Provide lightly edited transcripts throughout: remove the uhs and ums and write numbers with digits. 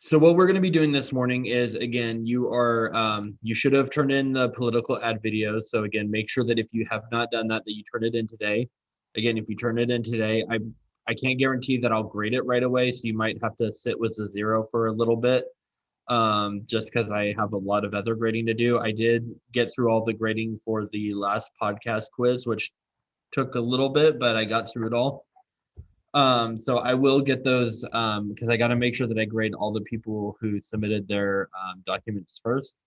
So what we're going to be doing this morning is, again, you should have turned in the political ad videos. So again, make sure that if you have not done that, that you turn it in today. Again, if you turn it in today, I can't guarantee that I'll grade it right away. So you might have to sit with a 0 for a little bit, just because I have a lot of other grading to do. I did get through all the grading for the last podcast quiz, which took a little bit, but I got through it all. So I will get those because I got to make sure that I grade all the people who submitted their documents first.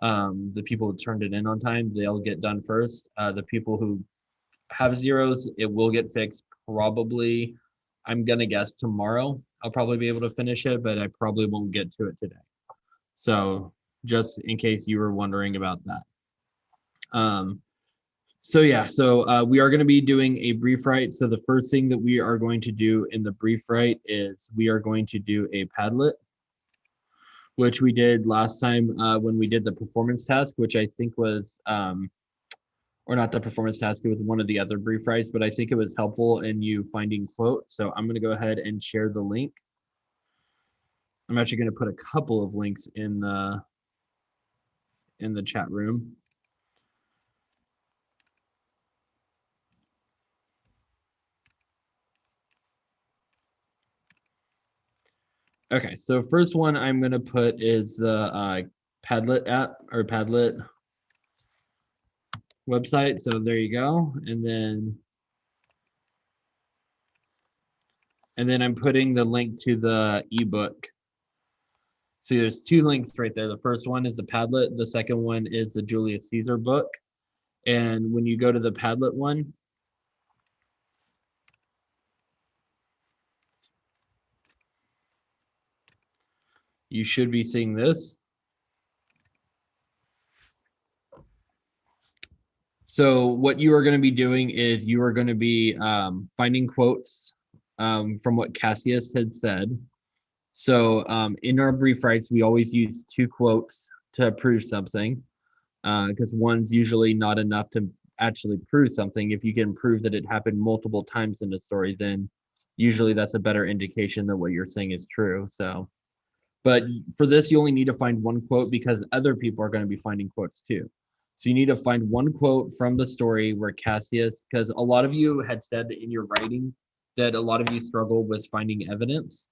The people who turned it in on time, they'll get done first. The people who have zeros, it will get fixed probably, I'm going to guess tomorrow. I'll probably be able to finish it, but I probably won't get to it today. So just in case you were wondering about that. So we are going to be doing a brief write. So the first thing that we are going to do in the brief write is we are going to do a Padlet, which we did last time when we did the performance task, which I think was, or not the performance task, it was one of the other brief writes, but I think it was helpful in you finding quotes. So I'm going to go ahead and share the link. I'm actually going to put a couple of links in the chat room. Okay, so first one I'm going to put is the Padlet app or Padlet website. So there you go. And then I'm putting the link to the ebook. So there's two links right there. The first one is the Padlet. The second one is the Julius Caesar book. And when you go to the Padlet one, you should be seeing this. So what you are going to be doing is you are going to be finding quotes from what Cassius had said. So in our brief writes, we always use 2 quotes to prove something because one's usually not enough to actually prove something. If you can prove that it happened multiple times in the story, then usually that's a better indication that what you're saying is true. So, but for this, you only need to find 1 quote because other people are going to be finding quotes too. So you need to find 1 quote from the story where Cassius, because a lot of you had said in your writing that a lot of you struggle with finding evidence.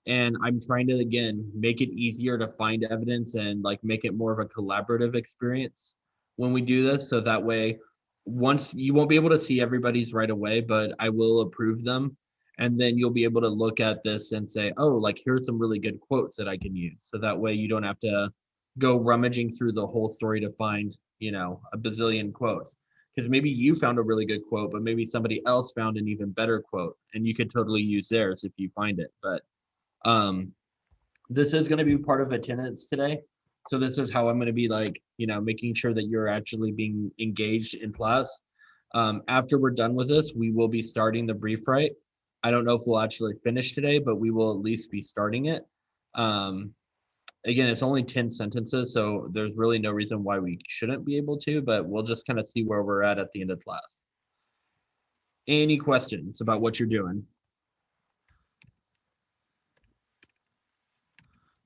And I'm trying to, again, make it easier to find evidence and like make it more of a collaborative experience when we do this. So that way, once you won't be able to see everybody's right away, but I will approve them. And then you'll be able to look at this and say, oh, like here's some really good quotes that I can use. So that way you don't have to go rummaging through the whole story to find, a bazillion quotes. Because maybe you found a really good quote, but maybe somebody else found an even better quote. And you could totally use theirs if you find it. But this is going to be part of attendance today. So this is how I'm going to be like, making sure that you're actually being engaged in class. After we're done with this, we will be starting the brief write. I don't know if we'll actually finish today, but we will at least be starting it. Again, it's only 10 sentences, so there's really no reason why we shouldn't be able to, but we'll just kind of see where we're at the end of class. Any questions about what you're doing?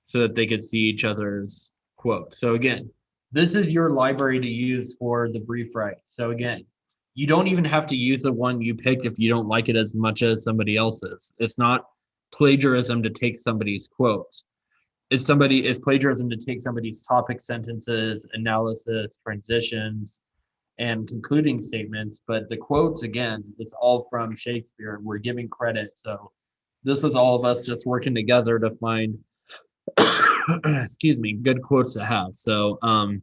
So that they could see each other's quotes. So again, this is your library to use for the brief write. So again, you don't even have to use the one you picked if you don't like it as much as somebody else's. It's not plagiarism to take somebody's quotes. It's plagiarism to take somebody's topic sentences, analysis, transitions, and concluding statements. But the quotes, again, it's all from Shakespeare, and we're giving credit. So this was all of us just working together to find excuse me, good quotes to have. So, all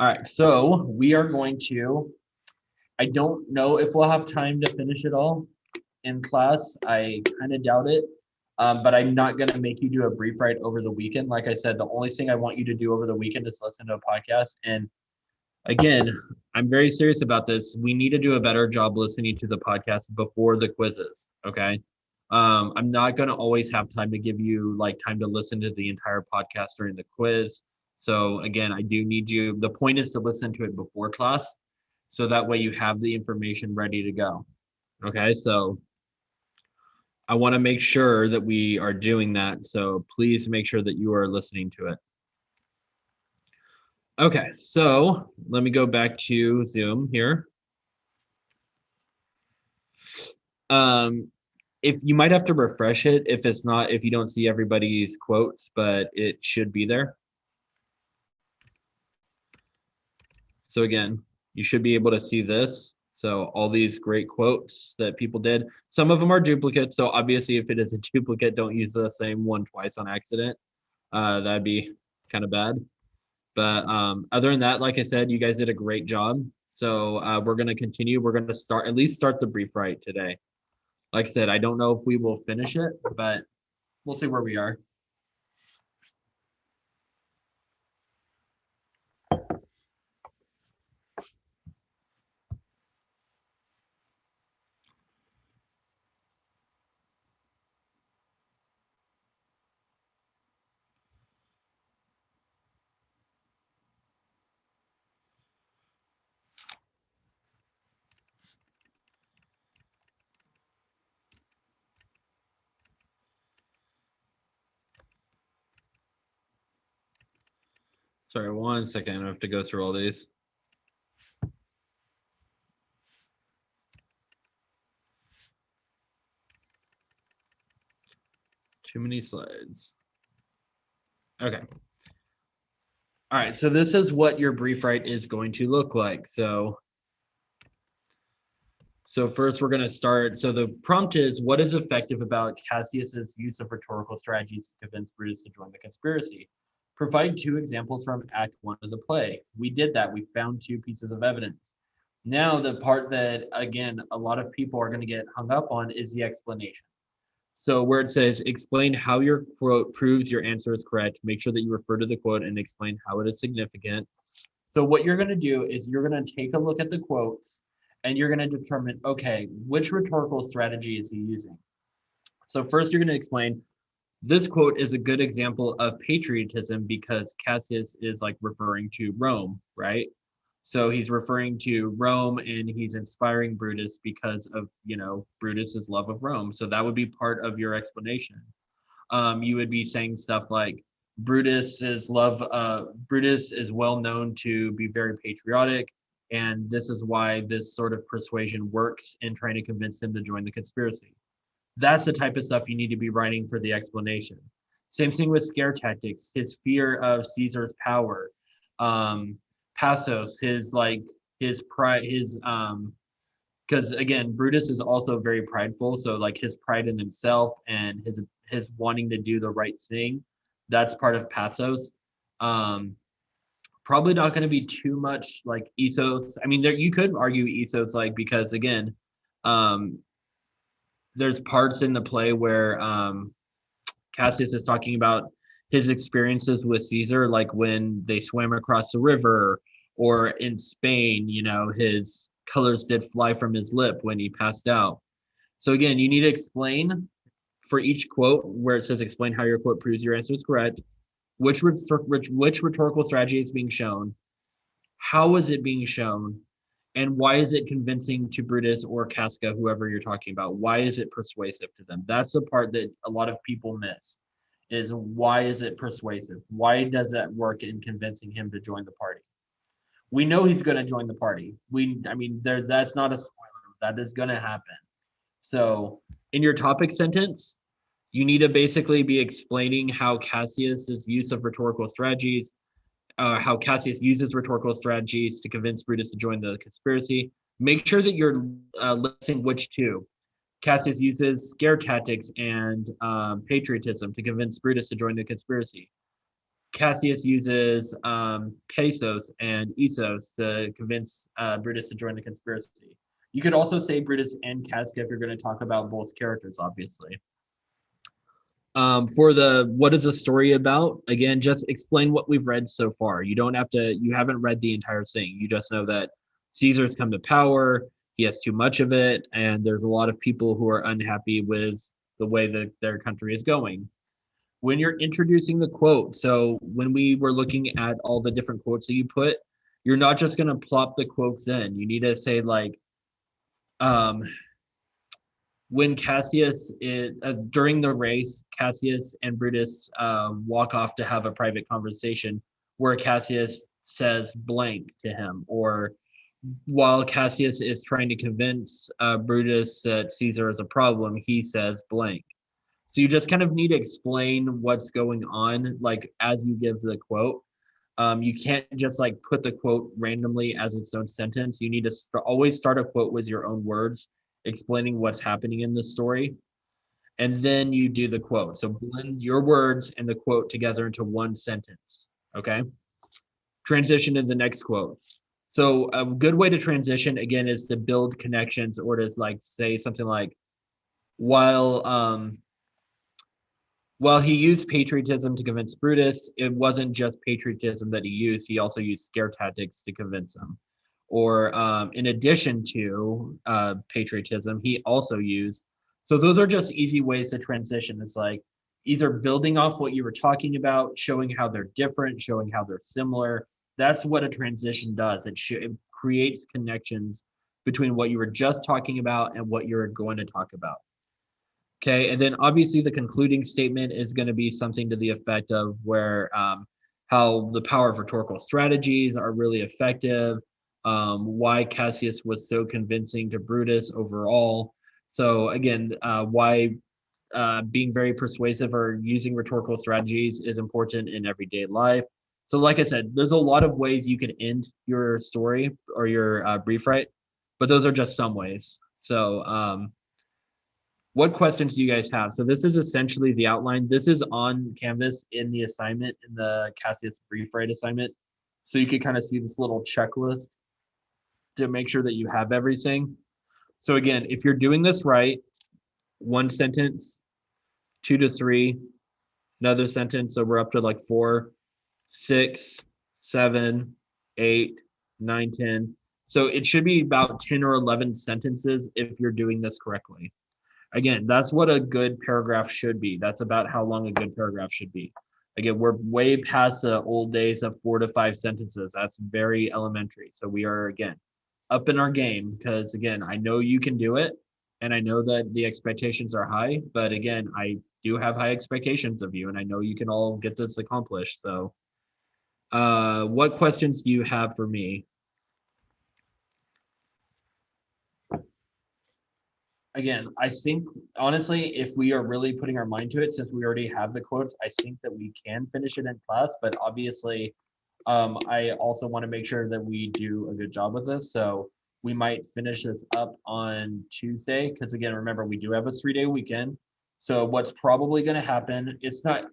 right, so we are going to, I don't know if we'll have time to finish it all in class. I kind of doubt it, but I'm not going to make you do a brief write over the weekend. Like I said, the only thing I want you to do over the weekend is listen to a podcast. And again, I'm very serious about this. We need to do a better job listening to the podcast before the quizzes, okay? I'm not going to always have time to give you time to listen to the entire podcast during the quiz. So again, I do need you. The point is to listen to it before class. So that way you have the information ready to go. Okay. So I want to make sure that we are doing that. So please make sure that you are listening to it. Okay, so let me go back to Zoom here. If you might have to refresh it if it's not, if you don't see everybody's quotes, but it should be there. So again, you should be able to see this. So all these great quotes that people did, some of them are duplicates. So obviously if it is a duplicate, don't use the same one twice on accident. That'd be kind of bad. But other than that, like I said, you guys did a great job. So we're going to continue. We're going to at least start the brief right today. Like I said, I don't know if we will finish it, but we'll see where we are. Sorry, 1 second. I have to go through all these. Too many slides. Okay. All right, so this is what your brief write is going to look like. So first we're going to start. So the prompt is, what is effective about Cassius's use of rhetorical strategies to convince Brutus to join the conspiracy? Provide 2 examples from Act 1 of the play. We did that. We found 2 pieces of evidence. Now the part that, again, a lot of people are going to get hung up on is the explanation. So where it says, explain how your quote proves your answer is correct, make sure that you refer to the quote and explain how it is significant. So what you're going to do is you're going to take a look at the quotes and you're going to determine, okay, which rhetorical strategy is he using? So first you're going to explain, this quote is a good example of patriotism because Cassius is like referring to Rome, right? So he's referring to Rome and he's inspiring Brutus because of, Brutus's love of Rome. So that would be part of your explanation. You would be saying stuff like Brutus is well known to be very patriotic, and this is why this sort of persuasion works in trying to convince him to join the conspiracy. That's the type of stuff you need to be writing for the explanation. Same thing with scare tactics, his fear of Caesar's power, pathos, his pride, because again, Brutus is also very prideful. So like his pride in himself and his wanting to do the right thing, that's part of pathos. Probably not going to be too much like ethos. I mean, you could argue ethos, like, because again, there's parts in the play where Cassius is talking about his experiences with Caesar, like when they swam across the river, or in Spain, his colors did fly from his lip when he passed out. So again, you need to explain for each quote where it says explain how your quote proves your answer is correct, which rhetorical strategy is being shown, how is it being shown, and why is it convincing to Brutus or Casca, whoever you're talking about? Why is it persuasive to them? That's the part that a lot of people miss, is why is it persuasive? Why does that work in convincing him to join the party? We know he's going to join the party. That's not a spoiler. That is going to happen. So in your topic sentence, you need to basically be explaining how Cassius's use of rhetorical strategies, how Cassius uses rhetorical strategies to convince Brutus to join the conspiracy. Make sure that you're listing which 2. Cassius uses scare tactics and patriotism to convince Brutus to join the conspiracy. Cassius uses pathos and ethos to convince Brutus to join the conspiracy. You could also say Brutus and Casca if you're going to talk about both characters, obviously. For what is the story about? Again, just explain what we've read so far. You haven't read the entire thing. You just know that Caesar's come to power, he has too much of it, and there's a lot of people who are unhappy with the way that their country is going. When you're introducing the quote, so when we were looking at all the different quotes that you put, you're not just going to plop the quotes in. You need to say like, when Cassius is during the race, Cassius and Brutus walk off to have a private conversation where Cassius says blank to him, or while Cassius is trying to convince Brutus that Caesar is a problem, he says blank. So you just kind of need to explain what's going on, like as you give the quote. You can't just like put the quote randomly as its own sentence. You need to always start a quote with your own words, explaining what's happening in the story, and then you do the quote. So blend your words and the quote together into one sentence. Okay. Transition to the next quote. So a good way to transition again is to build connections, or to like say something like, while he used patriotism to convince Brutus, it wasn't just patriotism that he used. He also used scare tactics to convince him. Or in addition to patriotism, he also used. So those are just easy ways to transition. It's like either building off what you were talking about, showing how they're different, showing how they're similar. That's what a transition does. It creates connections between what you were just talking about and what you're going to talk about. Okay, and then obviously the concluding statement is going to be something to the effect of where how the power of rhetorical strategies are really effective, why Cassius was so convincing to Brutus overall. So again, why being very persuasive or using rhetorical strategies is important in everyday life. So like I said, there's a lot of ways you could end your story or your brief write, but those are just some ways. So what questions do you guys have? So this is essentially the outline. This is on Canvas in the assignment, in the Cassius brief write assignment. So you can kind of see this little checklist to make sure that you have everything. So again, if you're doing this right, one sentence, 2 to 3, another sentence. So we're up to like 4, 6, 7, 8, 9, 10. So it should be about 10 or 11 sentences if you're doing this correctly. Again, that's what a good paragraph should be. That's about how long a good paragraph should be. Again, we're way past the old days of 4 to 5 sentences. That's very elementary. So we are, again, up in our game because, again, I know you can do it. And I know that the expectations are high. But again, I do have high expectations of you. And I know you can all get this accomplished. So what questions do you have for me? Again, I think honestly, if we are really putting our mind to it, since we already have the quotes, I think that we can finish it in class. But obviously, I also want to make sure that we do a good job with this. So we might finish this up on Tuesday, because again, remember, we do have a 3-day weekend. So what's probably going to happen, it's not,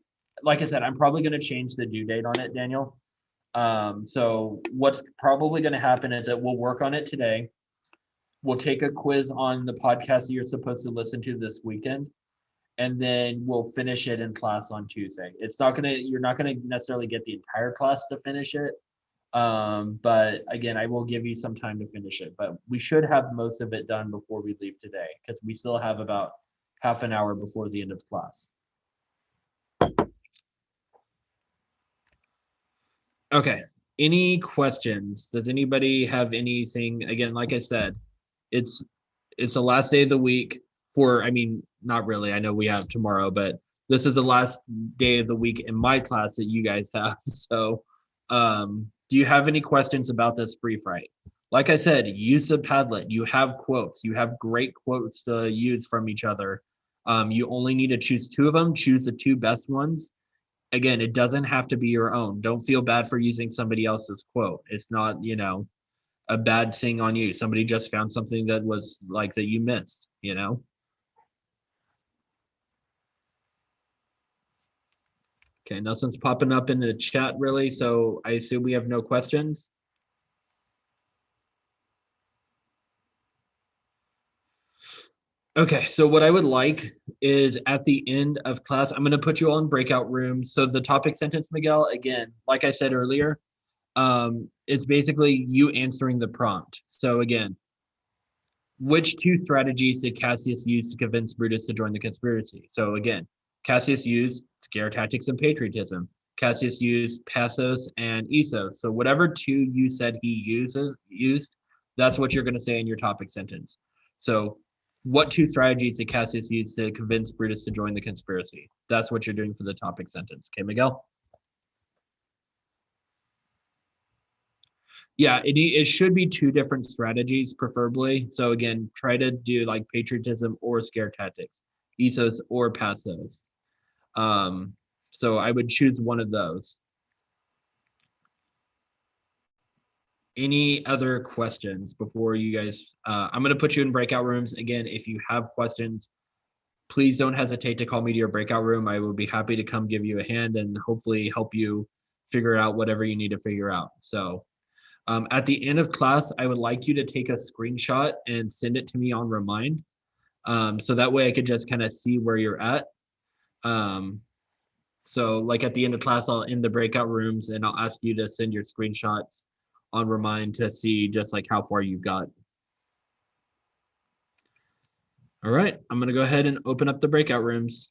like I said, I'm probably going to change the due date on it, Daniel. So what's probably going to happen is that we'll work on it today. We'll take a quiz on the podcast that you're supposed to listen to this weekend, and then we'll finish it in class on Tuesday. You're not gonna necessarily get the entire class to finish it. But again, I will give you some time to finish it, but we should have most of it done before we leave today, because we still have about half an hour before the end of class. Okay. Any questions? Does anybody have anything? Again, like I said, it's the last day of the week I mean, not really. I know we have tomorrow, but this is the last day of the week in my class that you guys have. So do you have any questions about this brief write? Like I said, use the Padlet. You have quotes. You have great quotes to use from each other. You only need to choose 2 of them. Choose the 2 best ones. Again, it doesn't have to be your own. Don't feel bad for using somebody else's quote. It's not, a bad thing on you. Somebody just found something that was like that you missed, Okay, nothing's popping up in the chat really, so I assume we have no questions. Okay, so what I would like is at the end of class, I'm going to put you all in breakout rooms. So the topic sentence, Miguel, again, like I said earlier, it's basically you answering the prompt. So again, which 2 strategies did Cassius use to convince Brutus to join the conspiracy? So again, Cassius used scare tactics and patriotism. Cassius used pathos and ethos. So whatever 2 you said he used, that's what you're going to say in your topic sentence. So What two strategies did Cassius use to convince Brutus to join the conspiracy? That's what you're doing for the topic sentence. Okay, Miguel? Yeah, it should be two different strategies, preferably. So again, try to do like patriotism or scare tactics, ethos or pathos. Um, so I would choose one of those. Any other questions before you guys? I'm going to put you in breakout rooms. Again, if you have questions, please don't hesitate to call me to your breakout room. I will be happy to come give you a hand and hopefully help you figure out whatever you need to figure out. So at the end of class, I would like you to take a screenshot and send it to me on Remind. So that way I could just kind of see where you're at. So like at the end of class, I'll end the breakout rooms and I'll ask you to send your screenshots on Remind to see just like how far you've got. All right, I'm going to go ahead and open up the breakout rooms.